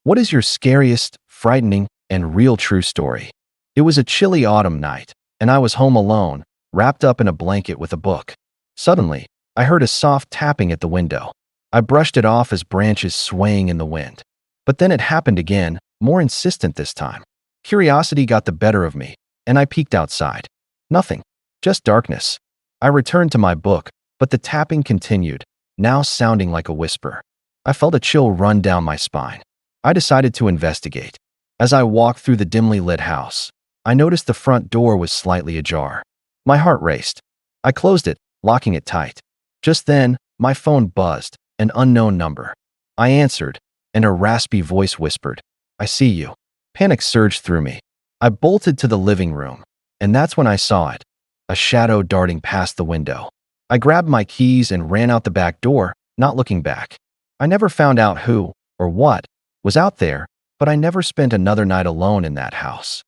What is your scariest, frightening, and real true story? It was a chilly autumn night, and I was home alone, wrapped up in a blanket with a book. Suddenly, I heard a soft tapping at the window. I brushed it off as branches swaying in the wind. But then it happened again, more insistent this time. Curiosity got the better of me, and I peeked outside. Nothing, just darkness. I returned to my book, but the tapping continued, now sounding like a whisper. I felt a chill run down my spine. I decided to investigate. As I walked through the dimly lit house, I noticed the front door was slightly ajar. My heart raced. I closed it, locking it tight. Just then, my phone buzzed, an unknown number. I answered, and a raspy voice whispered, "I see you." Panic surged through me. I bolted to the living room, and that's when I saw it, a shadow darting past the window. I grabbed my keys and ran out the back door, not looking back. I never found out who, or what, was out there, but I never spent another night alone in that house.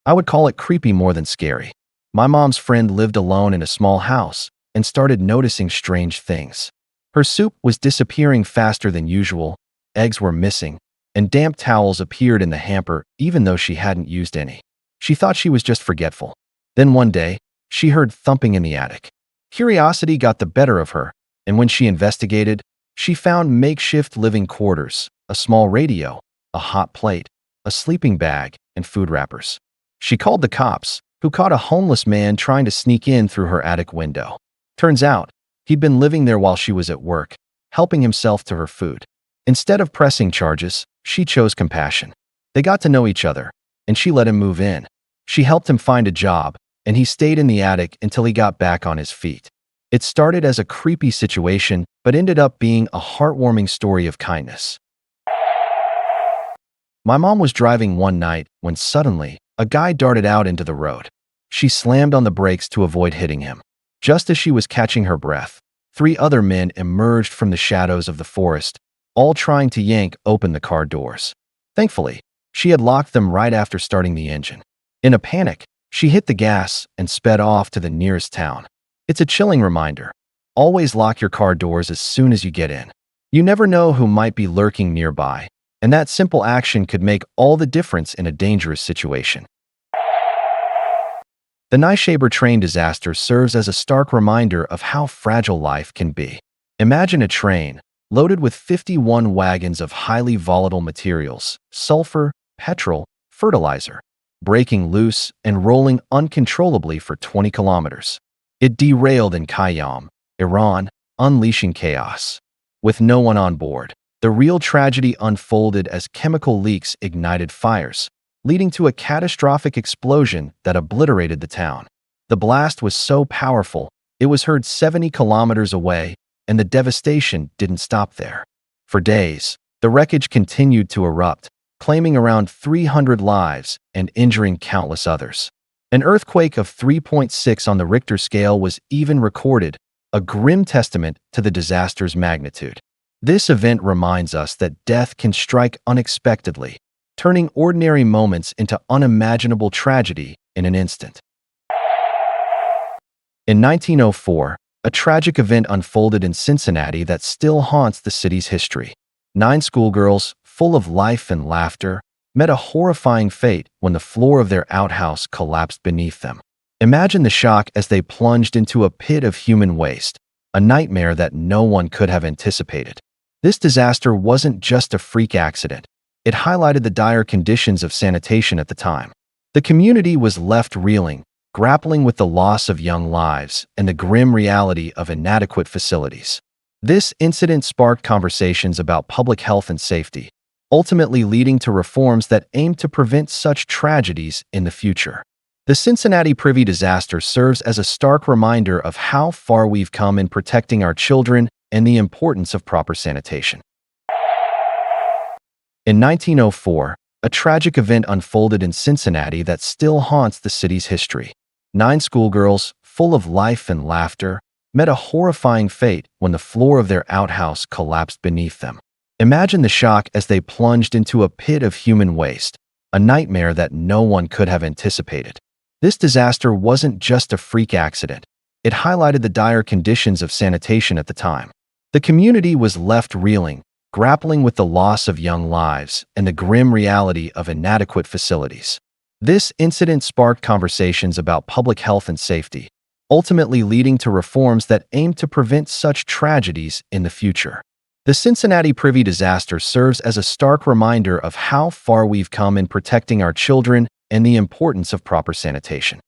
I would call it creepy more than scary. My mom's friend lived alone in a small house and started noticing strange things. Her soup was disappearing faster than usual, eggs were missing, and damp towels appeared in the hamper even though she hadn't used any. She thought she was just forgetful. Then one day, she heard thumping in the attic. Curiosity got the better of her, and when she investigated, she found makeshift living quarters, a small radio, a hot plate, a sleeping bag, and food wrappers. She called the cops, who caught a homeless man trying to sneak in through her attic window. Turns out, he'd been living there while she was at work, helping himself to her food. Instead of pressing charges, she chose compassion. They got to know each other, and she let him move in. She helped him find a job, and he stayed in the attic until he got back on his feet. It started as a creepy situation, but ended up being a heartwarming story of kindness. My mom was driving one night when suddenly, a guy darted out into the road. She slammed on the brakes to avoid hitting him. Just as she was catching her breath, 3 other men emerged from the shadows of the forest, all trying to yank open the car doors. Thankfully, she had locked them right after starting the engine. In a panic, she hit the gas and sped off to the nearest town. It's a chilling reminder. Always lock your car doors as soon as you get in. You never know who might be lurking nearby, and that simple action could make all the difference in a dangerous situation. The Nishaber train disaster serves as a stark reminder of how fragile life can be. Imagine a train loaded with 51 wagons of highly volatile materials, sulfur, petrol, fertilizer, breaking loose and rolling uncontrollably for 20 kilometers. It derailed in Khayyam, Iran, unleashing chaos. With no one on board, the real tragedy unfolded as chemical leaks ignited fires, leading to a catastrophic explosion that obliterated the town. The blast was so powerful, it was heard 70 kilometers away, and the devastation didn't stop there. For days, the wreckage continued to erupt, claiming around 300 lives and injuring countless others. An earthquake of 3.6 on the Richter scale was even recorded, a grim testament to the disaster's magnitude. This event reminds us that death can strike unexpectedly, turning ordinary moments into unimaginable tragedy in an instant. In 1904, a tragic event unfolded in Cincinnati that still haunts the city's history. 9 schoolgirls, full of life and laughter, met a horrifying fate when the floor of their outhouse collapsed beneath them. Imagine the shock as they plunged into a pit of human waste, a nightmare that no one could have anticipated. This disaster wasn't just a freak accident. It highlighted the dire conditions of sanitation at the time. The community was left reeling, grappling with the loss of young lives and the grim reality of inadequate facilities. This incident sparked conversations about public health and safety, ultimately leading to reforms that aim to prevent such tragedies in the future. The Cincinnati Privy disaster serves as a stark reminder of how far we've come in protecting our children and the importance of proper sanitation. In 1904, a tragic event unfolded in Cincinnati that still haunts the city's history. 9 schoolgirls, full of life and laughter, met a horrifying fate when the floor of their outhouse collapsed beneath them. Imagine the shock as they plunged into a pit of human waste, a nightmare that no one could have anticipated. This disaster wasn't just a freak accident. It highlighted the dire conditions of sanitation at the time. The community was left reeling, grappling with the loss of young lives and the grim reality of inadequate facilities. This incident sparked conversations about public health and safety, ultimately leading to reforms that aim to prevent such tragedies in the future. The Cincinnati Privy disaster serves as a stark reminder of how far we've come in protecting our children and the importance of proper sanitation.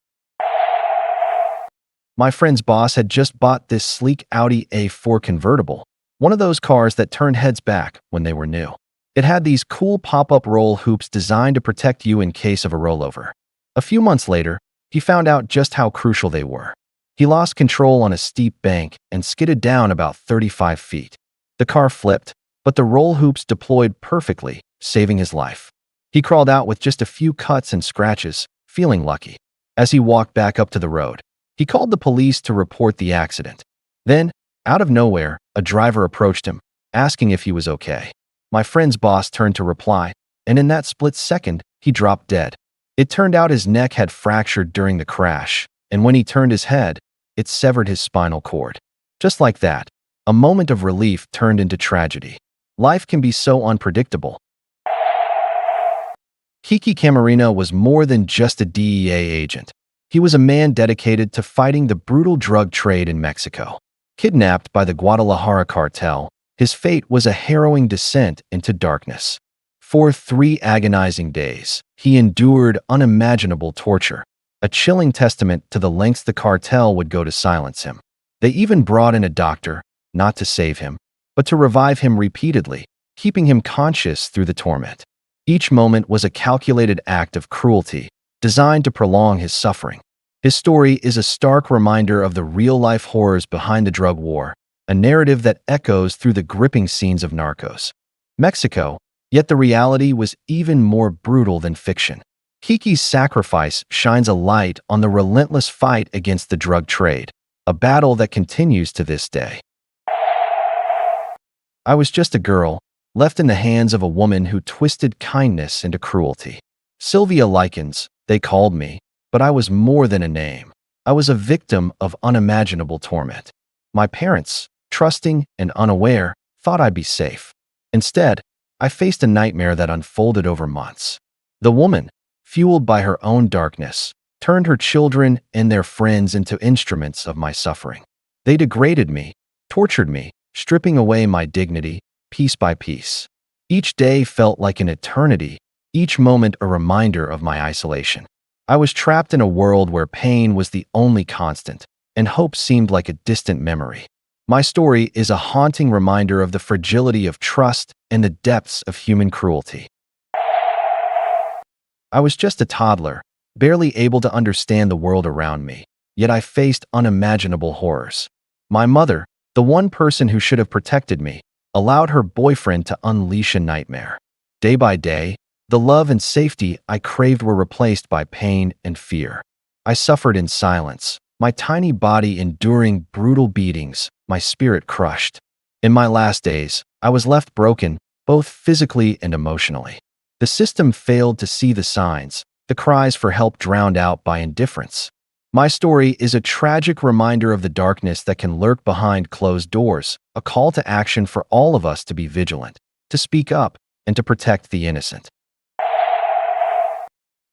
My friend's boss had just bought this sleek Audi A4 convertible, one of those cars that turned heads back when they were new. It had these cool pop-up roll hoops designed to protect you in case of a rollover. A few months later, he found out just how crucial they were. He lost control on a steep bank and skidded down about 35 feet. The car flipped, but the roll hoops deployed perfectly, saving his life. He crawled out with just a few cuts and scratches, feeling lucky. As he walked back up to the road, he called the police to report the accident. Then, out of nowhere, a driver approached him, asking if he was okay. My friend's boss turned to reply, and in that split second, he dropped dead. It turned out his neck had fractured during the crash, and when he turned his head, it severed his spinal cord. Just like that, a moment of relief turned into tragedy. Life can be so unpredictable. Kiki Camarino was more than just a DEA agent. He was a man dedicated to fighting the brutal drug trade in Mexico. Kidnapped by the Guadalajara cartel, his fate was a harrowing descent into darkness. For 3 agonizing days, he endured unimaginable torture, a chilling testament to the lengths the cartel would go to silence him. They even brought in a doctor, not to save him, but to revive him repeatedly, keeping him conscious through the torment. Each moment was a calculated act of cruelty, designed to prolong his suffering. His story is a stark reminder of the real-life horrors behind the drug war, a narrative that echoes through the gripping scenes of Narcos. Mexico, yet the reality was even more brutal than fiction. Kiki's sacrifice shines a light on the relentless fight against the drug trade, a battle that continues to this day. I was just a girl, left in the hands of a woman who twisted kindness into cruelty. Sylvia Likens, they called me, but I was more than a name. I was a victim of unimaginable torment. My parents, trusting and unaware, thought I'd be safe. Instead, I faced a nightmare that unfolded over months. The woman, fueled by her own darkness, turned her children and their friends into instruments of my suffering. They degraded me, tortured me, stripping away my dignity, piece by piece. Each day felt like an eternity, each moment a reminder of my isolation. I was trapped in a world where pain was the only constant, and hope seemed like a distant memory. My story is a haunting reminder of the fragility of trust and the depths of human cruelty. I was just a toddler, barely able to understand the world around me, yet I faced unimaginable horrors. My mother, the one person who should have protected me, allowed her boyfriend to unleash a nightmare. Day by day, the love and safety I craved were replaced by pain and fear. I suffered in silence, my tiny body enduring brutal beatings, my spirit crushed. In my last days, I was left broken, both physically and emotionally. The system failed to see the signs, the cries for help drowned out by indifference. My story is a tragic reminder of the darkness that can lurk behind closed doors, a call to action for all of us to be vigilant, to speak up, and to protect the innocent.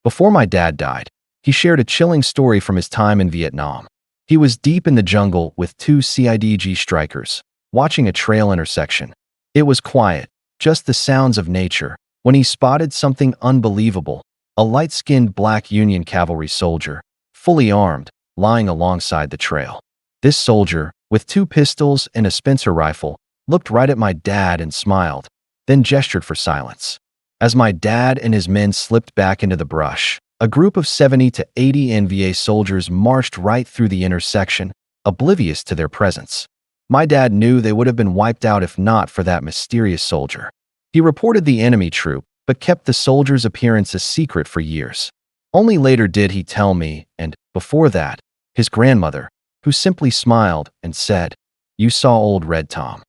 Before my dad died, he shared a chilling story from his time in Vietnam. He was deep in the jungle with 2 CIDG strikers, watching a trail intersection. It was quiet, just the sounds of nature, when he spotted something unbelievable, a light-skinned black Union cavalry soldier, fully armed, lying alongside the trail. This soldier, with 2 pistols and a Spencer rifle, looked right at my dad and smiled, then gestured for silence. As my dad and his men slipped back into the brush, a group of 70 to 80 NVA soldiers marched right through the intersection, oblivious to their presence. My dad knew they would have been wiped out if not for that mysterious soldier. He reported the enemy troop, but kept the soldier's appearance a secret for years. Only later did he tell me, and, before that, his grandmother, who simply smiled and said, "You saw old Red Tom."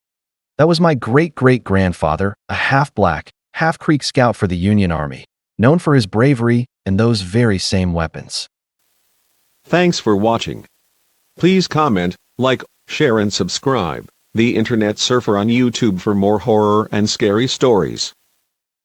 That was my great-great-grandfather, a half-black, half-Creek scout for the Union Army, known for his bravery and those very same weapons. Thanks for watching. Please comment, like, share and subscribe. The Internet Surfer on YouTube for more horror and scary stories.